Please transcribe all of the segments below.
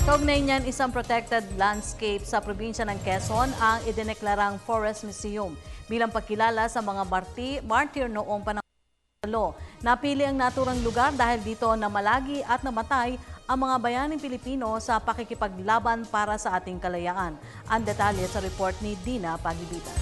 Kaugnay niyan, isang protected landscape sa probinsya ng Quezon ang idineklarang Forest Museum bilang pagkilala sa mga martir noong panahon. Napili ang naturang lugar dahil dito namalagi at namatay ang mga bayaning Pilipino sa pakikipaglaban para sa ating kalayaan. Ang detalye sa report ni Dina Pagibitan.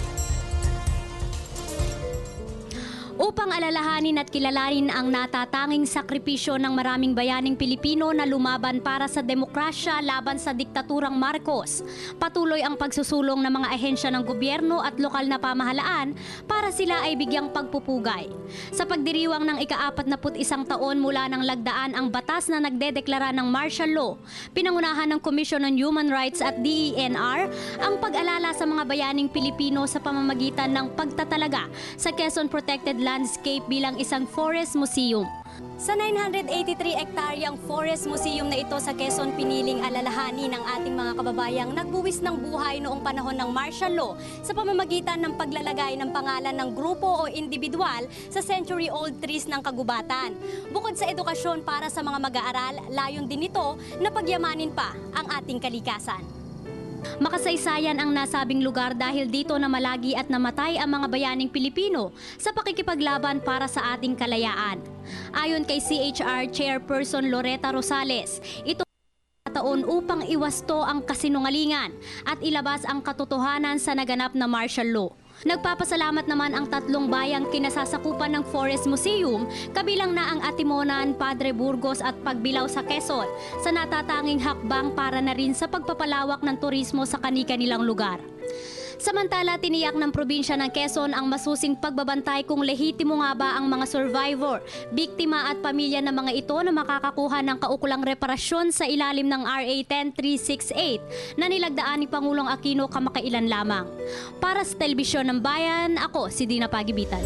Upang alalahanin at kilalanin ang natatanging sakripisyo ng maraming bayaning Pilipino na lumaban para sa demokrasya laban sa diktaturang Marcos, patuloy ang pagsusulong ng mga ahensya ng gobyerno at lokal na pamahalaan para sila ay bigyang pagpupugay. Sa pagdiriwang ng ika-41 taon mula ng lagdaan ang batas na nagdedeklara ng martial law, pinangunahan ng Commission on Human Rights at DENR ang pag-alala sa mga bayaning Pilipino sa pamamagitan ng pagtatalaga sa Quezon Protected Landscape bilang isang forest museum. Sa 983 hektaryang forest museum na ito sa Quezon, piniling alalahanin ng ating mga kababayang nagbuwis ng buhay noong panahon ng martial law sa pamamagitan ng paglalagay ng pangalan ng grupo o individual sa century-old trees ng kagubatan. Bukod sa edukasyon para sa mga mag-aaral, layon din ito na pagyamanin pa ang ating kalikasan. Makasaysayan ang nasabing lugar dahil dito namalagi at namatay ang mga bayaning Pilipino sa pakikipaglaban para sa ating kalayaan. Ayon kay CHR Chairperson Loretta Rosales, ito taon upang iwasto ang kasinungalingan at ilabas ang katotohanan sa naganap na martial law. Nagpapasalamat naman ang tatlong bayang kinasasakupan ng Forest Museum, kabilang na ang Atimonan, Padre Burgos at Pagbilao sa Quezon, sa natatanging hakbang para na rin sa pagpapalawak ng turismo sa kani-kanilang lugar. Samantala, tiniyak ng probinsya ng Quezon ang masusing pagbabantay kung lehitimo nga ba ang mga survivor, biktima at pamilya ng mga ito na makakakuha ng kaukulang reparasyon sa ilalim ng RA 10368 na nilagdaan ni Pangulong Aquino kamakailan lamang. Para sa Telebisyon ng Bayan, ako si Dina Pagibitan.